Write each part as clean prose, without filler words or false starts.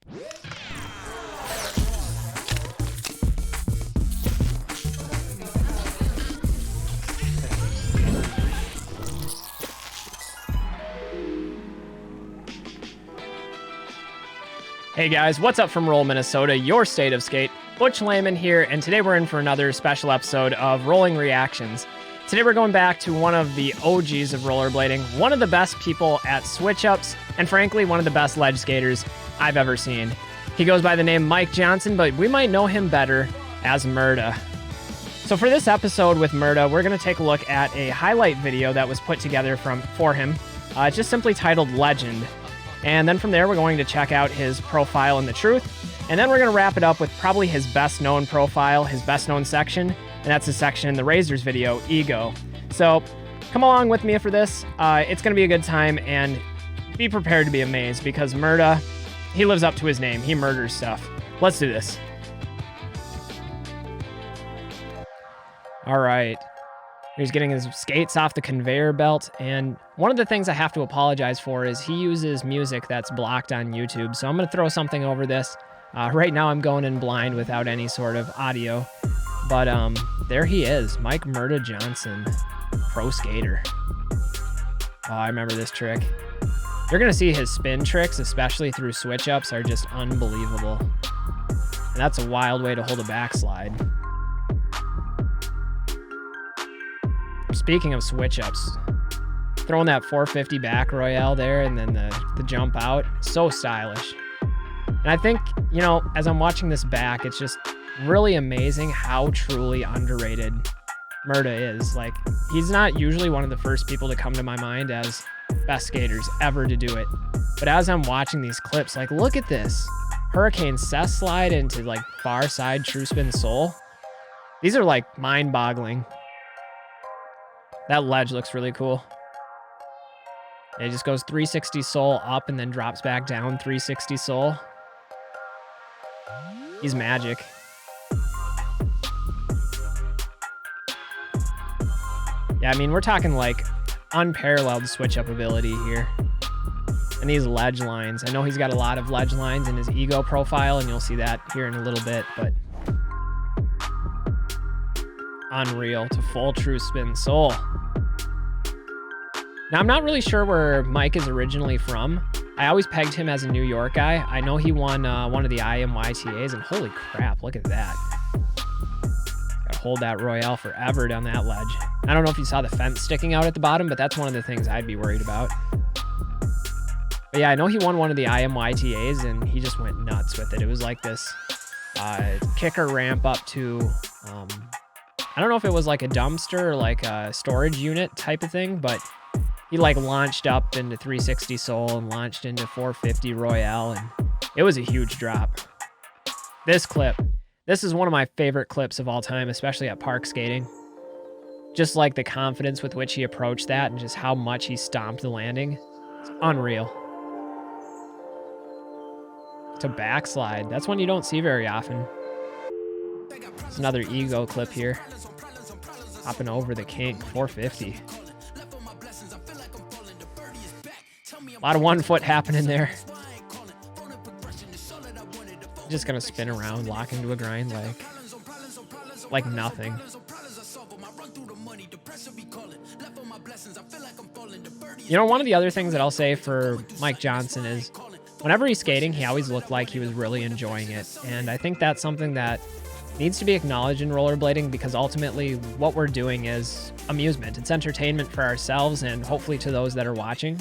Hey guys, what's up from Roll, Minnesota, your state of skate? Butch Lehman here, and today we're in for another special episode of Rolling Reactions. Today we're going back to one of the OGs of rollerblading, one of the best people at switch-ups, and frankly, one of the best ledge skaters I've ever seen. He goes by the name Mike Johnson, but we might know him better as Murda. So for this episode with Murda, we're going to take a look at a highlight video that was put together for him. It's just simply titled Legend. And then from there, we're going to check out his profile in the truth. And then we're going to wrap it up with probably his best known profile, his best known section. And that's his section in the Razors video, Ego. So come along with me for this. It's going to be a good time, and be prepared to be amazed because Murda, he lives up to his name. He murders stuff. Let's do this. All right. He's getting his skates off the conveyor belt, and one of the things I have to apologize for is he uses music that's blocked on YouTube, so I'm going to throw something over this. Right now I'm going in blind without any sort of audio, but there he is, Mike Murda Johnson, pro skater. Oh, I remember this trick. You're going to see his spin tricks, especially through switch-ups, are just unbelievable. And that's a wild way to hold a backslide. Speaking of switch-ups, throwing that 450 back royale there and then the jump out, so stylish. And I think, you know, as I'm watching this back, it's just really amazing how truly underrated Murda is. Like, he's not usually one of the first people to come to my mind as best skaters ever to do it. But as I'm watching these clips, like, look at this. Hurricane cess slide into, like, far side true spin soul. These are, like, mind-boggling. That ledge looks really cool. It just goes 360 soul up and then drops back down 360 soul. He's magic. Yeah, I mean, we're talking like unparalleled switch-up ability here. And these ledge lines. I know he's got a lot of ledge lines in his Ego profile, and you'll see that here in a little bit, but unreal to full true spin soul. Now, I'm not really sure where Mike is originally from. I always pegged him as a New York guy. I know he won one of the IMYTAs, and holy crap, look at that. Gotta hold that royale forever down that ledge. I don't know if you saw the fence sticking out at the bottom, but that's one of the things I'd be worried about. But yeah, I know he won one of the IMYTAs, and he just went nuts with it. It was like this kicker ramp up to... I don't know if it was like a dumpster or like a storage unit type of thing, but he like launched up into 360 soul and launched into 450 royale, and it was a huge drop. This clip, this is one of my favorite clips of all time, especially at park skating. Just like the confidence with which he approached that and just how much he stomped the landing. It's unreal. To backslide, that's one you don't see very often. It's another Ego clip here. Hopping over the kink, 450. A lot of 1 foot happening there. Just gonna spin around, lock into a grind like nothing. You know, one of the other things that I'll say for Mike Johnson is whenever he's skating, he always looked like he was really enjoying it. And I think that's something that needs to be acknowledged in rollerblading, because ultimately what we're doing is amusement. It's entertainment for ourselves and hopefully to those that are watching.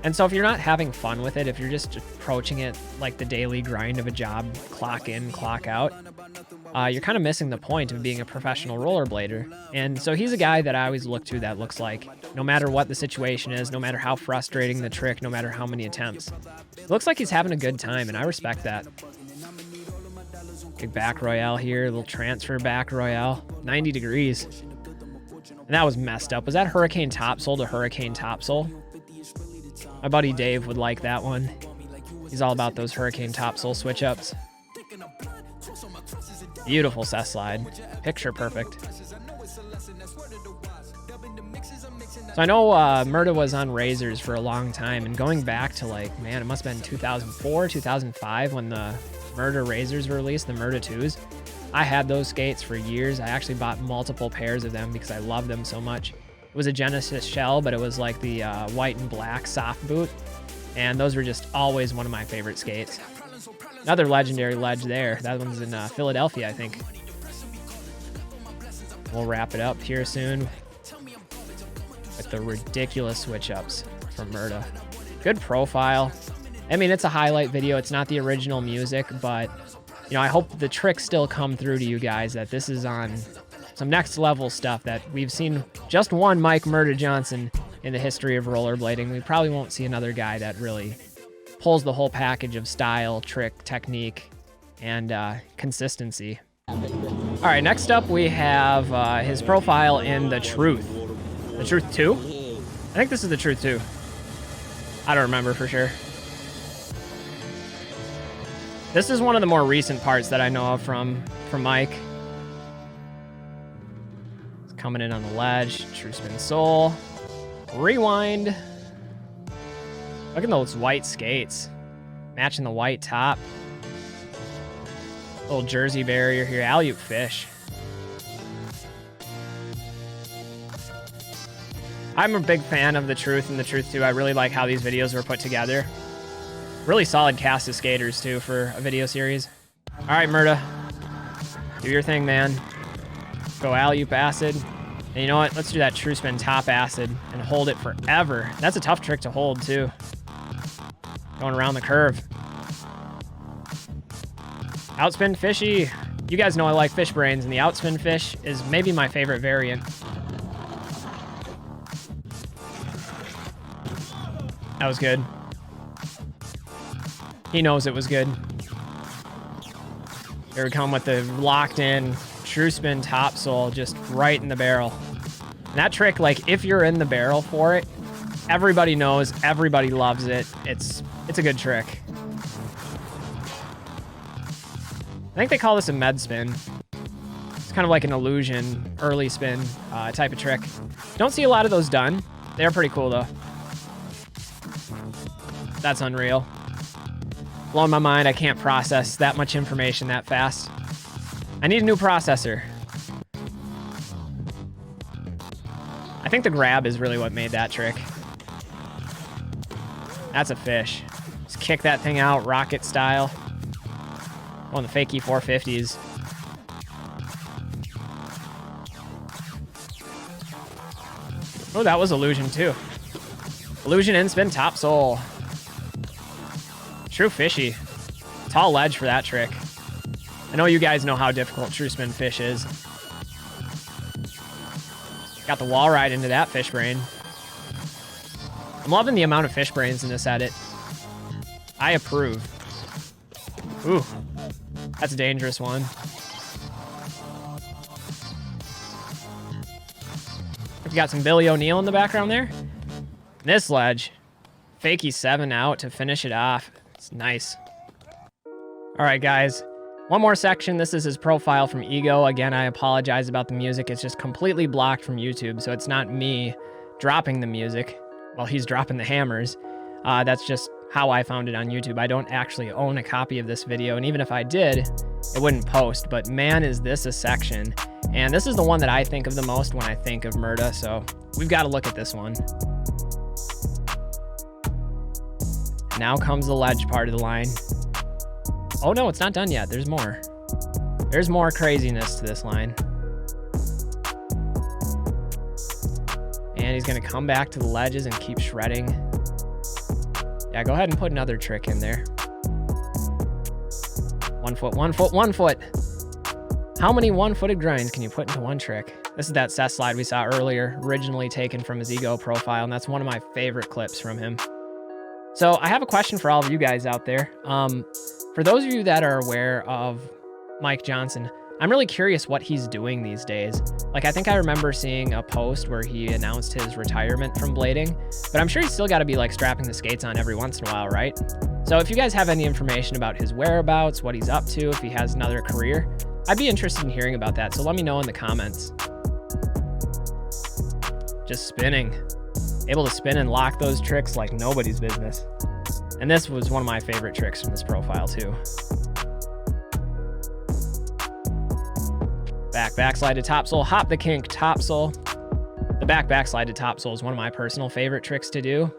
And so if you're not having fun with it, if you're just approaching it like the daily grind of a job, clock in, clock out, you're kind of missing the point of being a professional rollerblader. And so he's a guy that I always look to that looks like no matter what the situation is, no matter how frustrating the trick, no matter how many attempts, it looks like he's having a good time, and I respect that. Big back royale here, a little transfer back royale, 90 degrees. And that was messed up. Was that hurricane topsoul to hurricane topsoul? My buddy Dave would like that one. He's all about those hurricane topsoul switch ups. Beautiful cess slide. Picture perfect. So I know Murda was on razors for a long time, and going back to like, man, it must have been 2004, 2005 when the Murda razors were released, the Murda 2s. I had those skates for years. I actually bought multiple pairs of them because I love them so much. It was a Genesis shell, but it was like the white and black soft boot. And those were just always one of my favorite skates. Another legendary ledge there. That one's in Philadelphia, I think. We'll wrap it up here soon with the ridiculous switch-ups from Murda. Good profile. I mean, it's a highlight video. It's not the original music, but, you know, I hope the tricks still come through to you guys, that this is on some next level stuff that we've seen just one Mike Murda Johnson in the history of rollerblading. We probably won't see another guy that really pulls the whole package of style, trick, technique, and consistency. All right, next up we have his profile in The Truth. The Truth 2? I think this is The Truth 2. I don't remember for sure. This is one of the more recent parts that I know of from Mike. It's coming in on the ledge. True spin sole. Rewind. Look at those white skates. Matching the white top. Little jersey barrier here. Alley-oop fish. I'm a big fan of The Truth and The Truth 2. I really like how these videos were put together. Really solid cast of skaters, too, for a video series. All right, Murda. Do your thing, man. Go alley-oop acid. And you know what? Let's do that true spin top acid and hold it forever. That's a tough trick to hold, too. Going around the curve. Outspin fishy. You guys know I like fish brains, and the outspin fish is maybe my favorite variant. That was good. He knows it was good. Here we come with the locked in true spin top sole, just right in the barrel. And that trick, like, if you're in the barrel for it, everybody knows, everybody loves it. It's a good trick. I think they call this a med spin. It's kind of like an illusion, early spin type of trick. Don't see a lot of those done. They're pretty cool, though. That's unreal. Blowing my mind. I can't process that much information that fast. I need a new processor. I think the grab is really what made that trick. That's a fish. Just kick that thing out, rocket style. On the fakie 450s. Oh, that was illusion too. Illusion in spin top sole. True fishy. Tall ledge for that trick. I know you guys know how difficult true spin fish is. Got the wall ride into that fish brain. I'm loving the amount of fish brains in this edit. I approve. Ooh. That's a dangerous one. We got some Billy O'Neill in the background there. This ledge. Fakie 7 out to finish it off. It's nice. All right, guys. One more section. This is his profile from Ego. Again, I apologize about the music. It's just completely blocked from YouTube, so it's not me dropping the music while he's dropping the hammers. That's just how I found it on YouTube. I don't actually own a copy of this video, and even if I did, it wouldn't post. But man, is this a section. And this is the one that I think of the most when I think of Murda, so we've got to look at this one. Now comes the ledge part of the line. Oh no, it's not done yet. There's more. There's more craziness to this line. And he's going to come back to the ledges and keep shredding. Yeah, go ahead and put another trick in there. 1 foot, 1 foot, 1 foot. How many one-footed grinds can you put into one trick? This is that set slide we saw earlier, originally taken from his Ego profile, and that's one of my favorite clips from him. So I have a question for all of you guys out there. For those of you that are aware of Mike Johnson, I'm really curious what he's doing these days. Like, I think I remember seeing a post where he announced his retirement from blading, but I'm sure he's still got to be like strapping the skates on every once in a while, right? So if you guys have any information about his whereabouts, what he's up to, if he has another career, I'd be interested in hearing about that. So let me know in the comments. Just spinning. able to spin and lock those tricks like nobody's business. And this was one of my favorite tricks from this profile too. Backslide to topsoul, hop the kink, topsoul. The backslide to topsoul is one of my personal favorite tricks to do,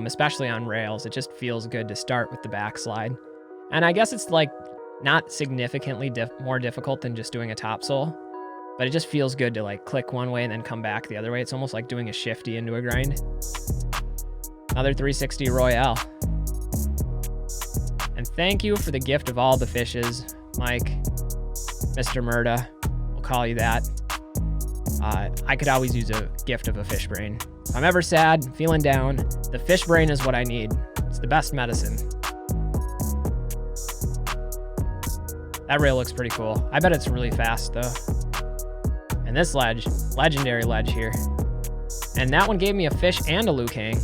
especially on rails. It just feels good to start with the backslide. And I guess it's like not significantly more difficult than just doing a topsoul, but it just feels good to like click one way and then come back the other way. It's almost like doing a shifty into a grind. Another 360 Royale. And thank you for the gift of all the fishes, Mike, Mr. Murda. We'll call you that. I could always use a gift of a fish brain. If I'm ever sad, feeling down, the fish brain is what I need. It's the best medicine. That rail looks pretty cool. I bet it's really fast though. And this ledge, legendary ledge here. And that one gave me a fish and a Liu Kang.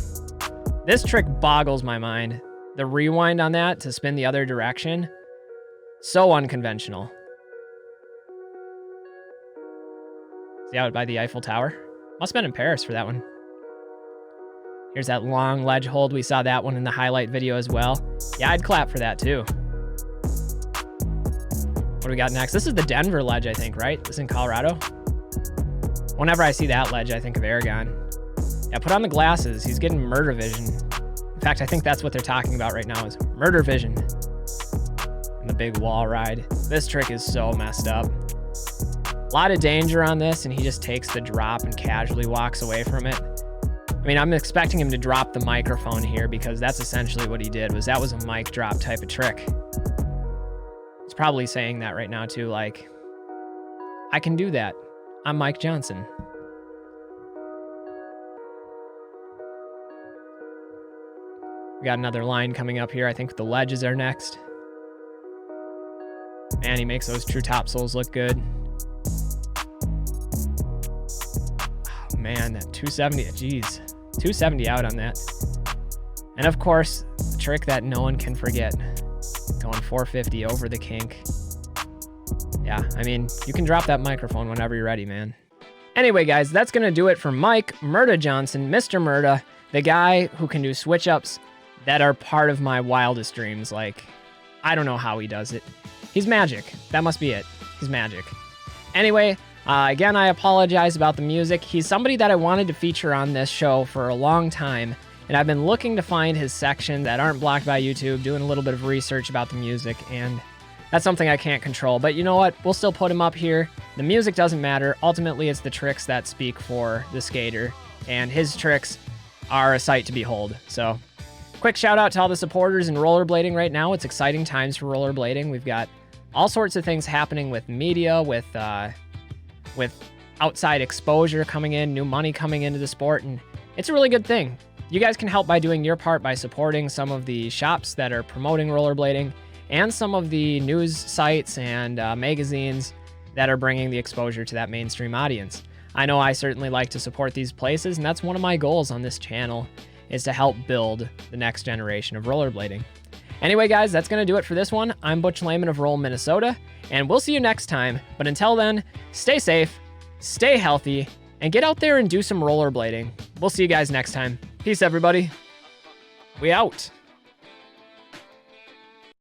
This trick boggles my mind. The rewind on that to spin the other direction, so unconventional. See out by the Eiffel Tower? Must have been in Paris for that one. Here's that long ledge hold. We saw that one in the highlight video as well. Yeah, I'd clap for that too. What do we got next? This is the Denver ledge, I think, right? This is in Colorado. Whenever I see that ledge, I think of Aragon. Yeah, put on the glasses. He's getting murder vision. In fact, I think that's what they're talking about right now is murder vision. And the big wall ride. This trick is so messed up. A lot of danger on this, and he just takes the drop and casually walks away from it. I mean, I'm expecting him to drop the microphone here because that's essentially what he did. That was a mic drop type of trick. He's probably saying that right now too, like, I can do that. I'm Mike Johnson. We got another line coming up here. I think the ledges are next. Man, he makes those true topsouls look good. Oh man, that 270, geez. 270 out on that. And of course, the trick that no one can forget. Going 450 over the kink. Yeah, I mean, you can drop that microphone whenever you're ready, man. Anyway, guys, that's going to do it for Mike Murda Johnson, Mr. Murda, the guy who can do switch-ups that are part of my wildest dreams. Like, I don't know how he does it. He's magic. That must be it. He's magic. Anyway, again, I apologize about the music. He's somebody that I wanted to feature on this show for a long time, and I've been looking to find his sections that aren't blocked by YouTube, doing a little bit of research about the music, and that's something I can't control. But you know what? We'll still put him up here. The music doesn't matter. Ultimately, it's the tricks that speak for the skater, and his tricks are a sight to behold. So, quick shout out to all the supporters in rollerblading right now. It's exciting times for rollerblading. We've got all sorts of things happening with media, with outside exposure coming in, new money coming into the sport, and it's a really good thing. You guys can help by doing your part by supporting some of the shops that are promoting rollerblading and some of the news sites and magazines that are bringing the exposure to that mainstream audience. I know I certainly like to support these places, and that's one of my goals on this channel, is to help build the next generation of rollerblading. Anyway, guys, that's going to do it for this one. I'm Butch Lehman of Roll, Minnesota, and we'll see you next time. But until then, stay safe, stay healthy, and get out there and do some rollerblading. We'll see you guys next time. Peace, everybody. We out.